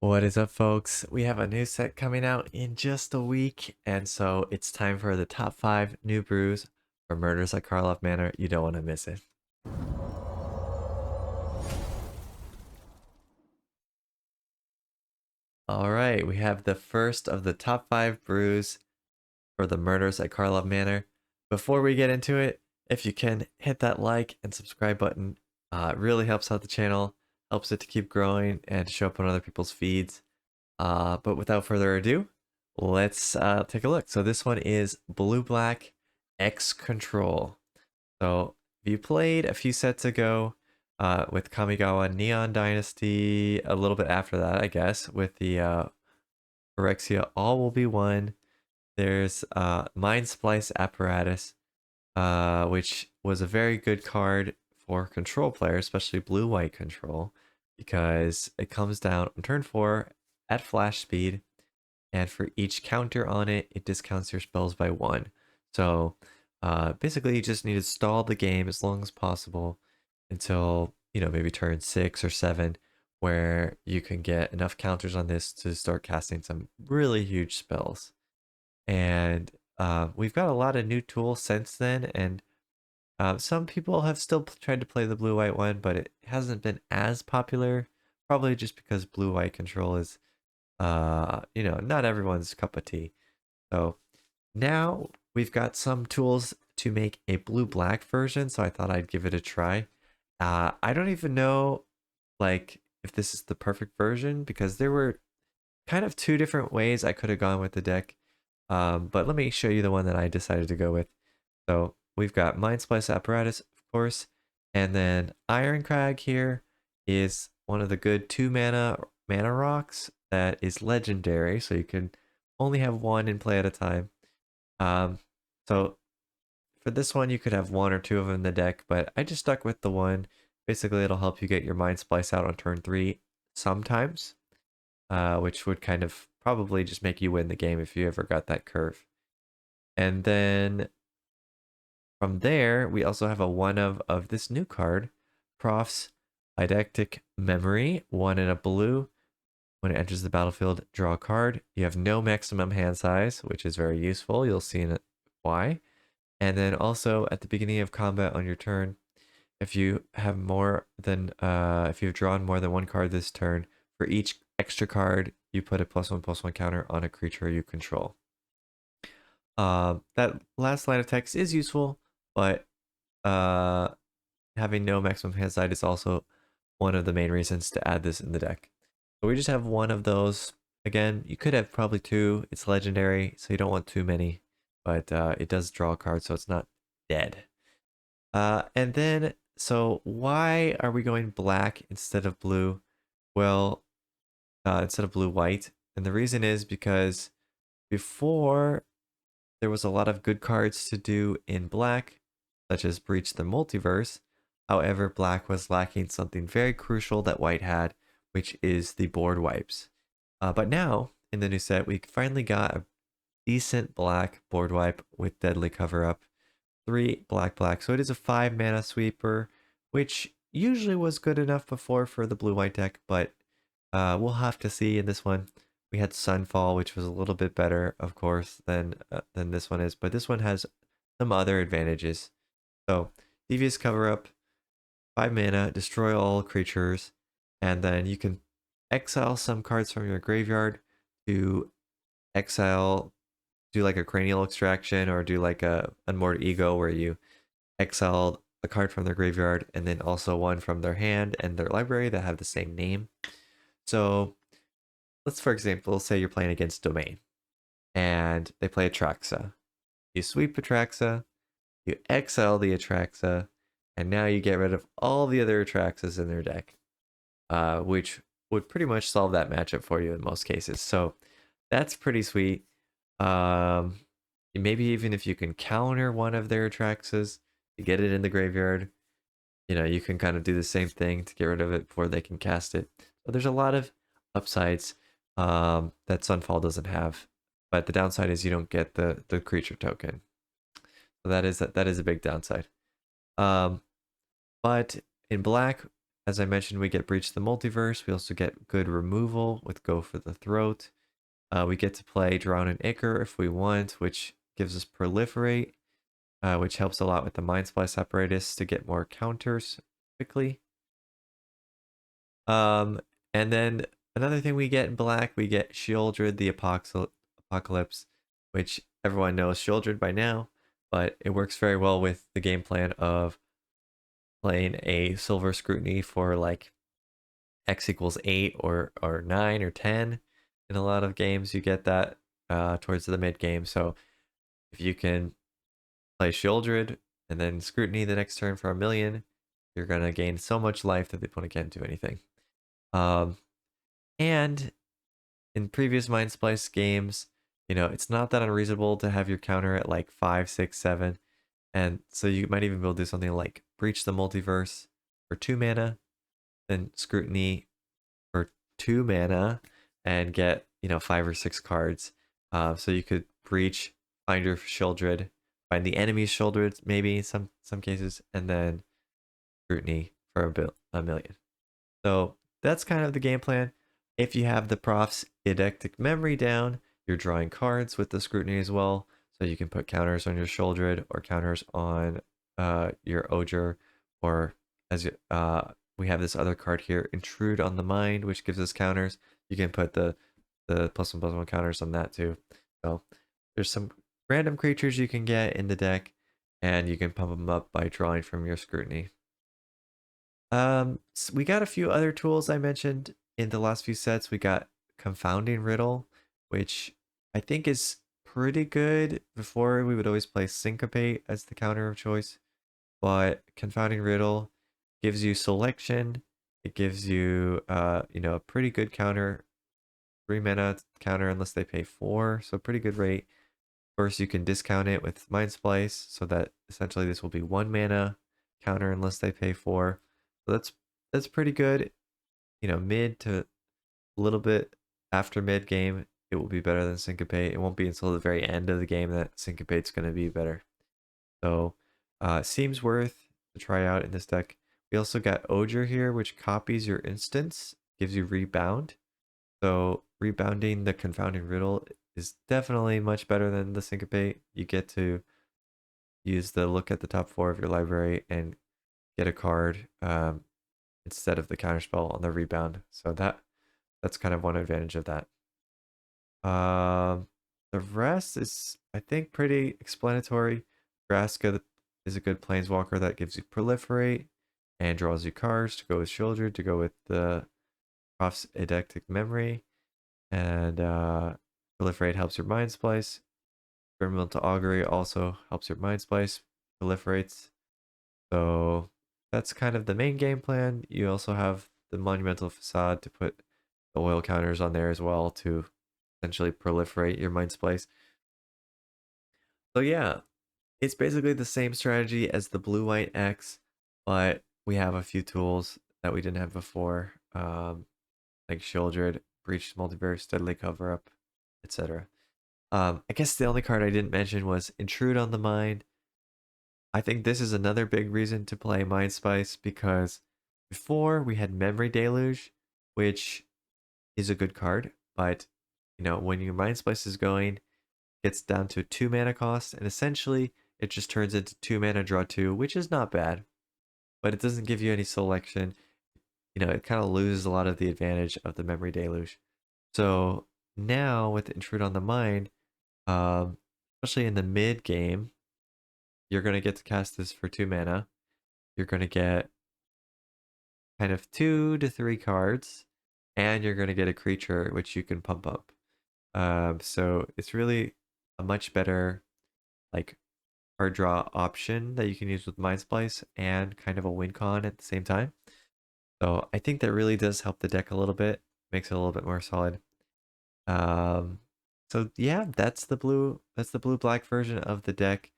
What is up, folks? We have a new set coming out in just a week, and so it's time for the top 5 new brews for Murders at Karlov Manor. You don't want to miss it. Alright, we have the first of the top 5 brews for the Murders at Karlov Manor. Before we get into it, if you can, hit that like and subscribe button. It really helps out the channel, helps it to keep growing and to show up on other people's feeds. But without further ado, let's take a look. So this one is Blue Black X Control. So if you played a few sets ago with Kamigawa Neon Dynasty, a little bit after that, I guess, with the Phyrexia All Will Be One. There's Mind Splice Apparatus, which was a very good card for control players, especially blue-white control, because it comes down on turn 4 at flash speed, and for each counter on it, it discounts your spells by 1. So basically, you just need to stall the game as long as possible until, maybe turn 6 or 7, where you can get enough counters on this to start casting some really huge spells. And we've got a lot of new tools since then, and some people have still tried to play the blue-white one, but it hasn't been as popular, probably just because blue-white control is not everyone's cup of tea. So now we've got some tools to make a blue-black version, so I thought I'd give it a try. I don't even know, like, if this is the perfect version, because there were kind of two different ways I could have gone with the deck. But let me show you the one that I decided to go with. So we've got Mind Splice Apparatus, of course, and then Iron Crag here is one of the good 2 mana rocks that is legendary, so you can only have one in play at a time. So for this one, you could have one or two of them in the deck, but I just stuck with the one. Basically, it'll help you get your Mind Splice out on turn 3 sometimes, which would kind of probably just make you win the game if you ever got that curve. And then from there, we also have a one of this new card, Prof's Eidetic Memory, 1 in a blue. When it enters the battlefield, draw a card. You have no maximum hand size, which is very useful. You'll see in why. And then also at the beginning of combat on your turn, if you have if you've drawn more than one card this turn, for each extra card, you put a +1/+1 counter on a creature you control. That last line of text is useful, but having no maximum hand size is also one of the main reasons to add this in the deck. So we just have one of those. Again, you could have probably 2. It's legendary, so you don't want too many, but it does draw a card, so it's not dead. And then, so why are we going black instead of blue? Well, instead of blue-white. And the reason is because before, there was a lot of good cards to do in black, such as Breach the Multiverse. However, black was lacking something very crucial that white had, which is the board wipes. But now, in the new set, we finally got a decent black board wipe with Deadly Cover Up. 3 black. So it is a 5 mana sweeper, which usually was good enough before for the blue-white deck, but we'll have to see in this one. We had Sunfall, which was a little bit better, of course, than this one is, but this one has some other advantages. So, Devious Cover Up, 5 mana, destroy all creatures, and then you can exile some cards from your graveyard to do like a Cranial Extraction, or do like a Unmoored Ego, where you exile a card from their graveyard and then also one from their hand and their library that have the same name. So let's, for example, say you're playing against Domain and they play Atraxa. You sweep Atraxa, you exile the Atraxa, and now you get rid of all the other Atraxas in their deck, which would pretty much solve that matchup for you in most cases. So that's pretty sweet. Maybe even if you can counter one of their Atraxas to get it in the graveyard, you can kind of do the same thing to get rid of it before they can cast it. So there's a lot of upsides that Sunfall doesn't have, but the downside is you don't get the creature token. So that is a big downside. But in black, As I mentioned, we get Breach the Multiverse. We also get good removal with Go for the Throat. We get to play Drown and Ichor if we want, which gives us Proliferate, which helps a lot with the Mind Splice Apparatus to get more counters quickly. And then another thing we get in black, we get Shieldred the Apocalypse, which everyone knows Shieldred by now, but it works very well with the game plan of playing a Silver Scrutiny for like X equals 8 or 9 or 10. In a lot of games, you get that towards the mid game. So if you can play Shieldred and then Scrutiny the next turn for 1,000,000, you're going to gain so much life that the opponent can't do anything. And in previous Mind Splice games, you know, it's not that unreasonable to have your counter at like 5, 6, 7. And so you might even be able to do something like Breach the Multiverse for 2 mana, then Scrutiny for 2 mana, and get, you know, 5 or 6 cards. So you could Breach, find your Shieldred, find the enemy's Shieldred, maybe in some cases, and then Scrutiny for 1,000,000. So that's kind of the game plan. If you have the Prof's Eidetic Memory down, you're drawing cards with the Scrutiny as well. So you can put counters on your Shieldred or counters on your Ogre, or as we have this other card here, Intrude on the Mind, which gives us counters. You can put the +1/+1 counters on that too. So there's some random creatures you can get in the deck, and you can pump them up by drawing from your Scrutiny. So we got a few other tools I mentioned in the last few sets. We got Confounding Riddle, which I think is pretty good. Before, we would always play Syncopate as the counter of choice, but Confounding Riddle gives you selection. It gives you, you know, a pretty good counter, 3 mana counter unless they pay 4, so pretty good rate. Of course, you can discount it with Mind Splice, so that essentially this will be 1 mana counter unless they pay 4. So that's pretty good. You know, mid to a little bit after mid game, it will be better than Syncopate. It won't be until the very end of the game that Syncopate's going to be better. So, seems worth to try out in this deck. We also got Ogre here, which copies your instance, gives you rebound. So rebounding the Confounding Riddle is definitely much better than the Syncopate. You get to use the look at the top 4 of your library and get a card instead of the counterspell on the rebound. So that's kind of one advantage of that. The rest is, I think, pretty explanatory. Vraska is a good planeswalker that gives you Proliferate and draws you cards to go with Shieldred, to go with the Prof's Eidetic Memory. And Proliferate helps your Mind Splice. Experimental Augury also helps your Mind Splice, proliferates. So that's kind of the main game plan. You also have the Monumental Facade to put the oil counters on there as well to essentially proliferate your Mind Splice. So yeah, it's basically the same strategy as the blue-white X, but we have a few tools that we didn't have before, like Shieldred, Breach Multiverse, Deadly Cover-Up, etc. I guess the only card I didn't mention was Intrude on the Mind. I think this is another big reason to play Mind Spice, because before we had Memory Deluge, which is a good card, but you know, when your Mind Spice is going, gets down to 2 mana cost, and essentially it just turns into 2 mana draw 2, which is not bad, but it doesn't give you any selection. You know, it kind of loses a lot of the advantage of the Memory Deluge. So now with Intrude on the Mind, especially in the mid game, you're going to get to cast this for 2 mana. You're going to get kind of 2 to 3 cards, and you're going to get a creature which you can pump up. So it's really a much better like card draw option that you can use with Mind Splice and kind of a win con at the same time. So I think that really does help the deck a little bit, makes it a little bit more solid. So yeah, that's the blue black version of the deck.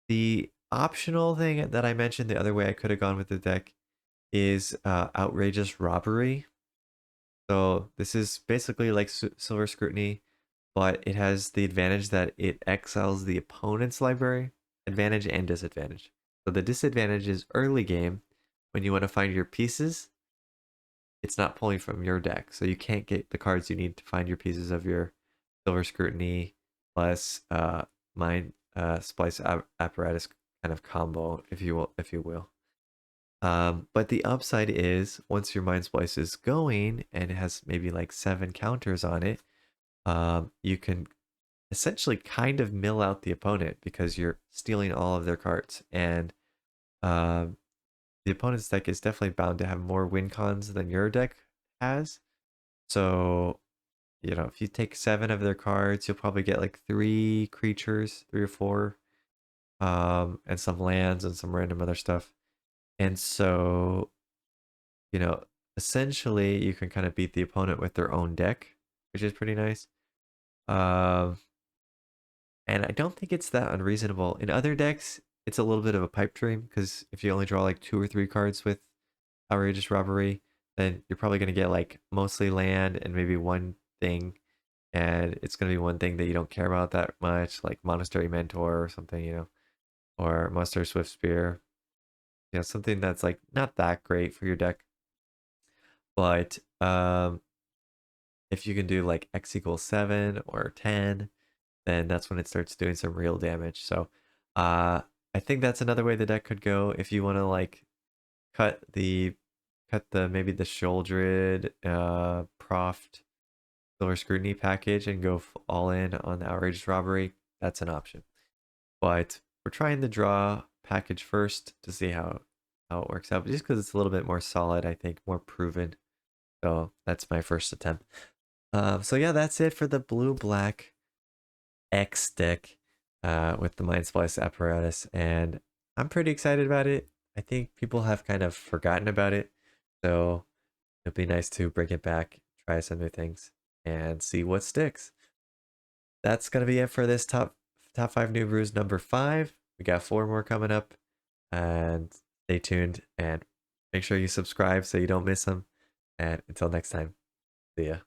The optional thing that I mentioned, the other way I could have gone with the deck, is Outrageous Robbery. So this is basically like Silver Scrutiny, but it has the advantage that it exiles the opponent's library, advantage and disadvantage. So the disadvantage is early game. when you want to find your pieces, it's not pulling from your deck, so you can't get the cards you need to find your pieces of your Silver Scrutiny plus Mind Splice Apparatus kind of combo, if you will. But the upside is once your Mind Splice is going and it has maybe like 7 counters on it, you can essentially kind of mill out the opponent because you're stealing all of their cards. And the opponent's deck is definitely bound to have more win cons than your deck has. So, you know, if you take 7 of their cards, you'll probably get like 3 creatures, 3 or 4, and some lands and some random other stuff. And so, you know, essentially you can kind of beat the opponent with their own deck, which is pretty nice. And I don't think it's that unreasonable. In other decks, it's a little bit of a pipe dream because if you only draw like 2 or 3 cards with Outrageous Robbery, then you're probably going to get like mostly land and maybe one thing. And it's going to be one thing that you don't care about that much, like Monastery Mentor or something, you know, or Muster Swift Spear. You know, something that's like not that great for your deck. But if you can do like X equals 7 or 10, then that's when it starts doing some real damage. So I think that's another way the deck could go if you want to like cut the maybe the Sholdred Proft Silver Scrutiny package and go all in on the Outrageous Robbery. That's an option. But we're trying the draw package first to see how it works out. But just because it's a little bit more solid, I think more proven. So that's my first attempt. So yeah, that's it for the blue-black X deck with the Mind Splice apparatus, and I'm pretty excited about it. I think people have kind of forgotten about it, so it'll be nice to bring it back, try some new things, and see what sticks. That's gonna be it for this top 5 new brews number 5. We got 4 more coming up, and stay tuned and make sure you subscribe so you don't miss them. And until next time, see ya.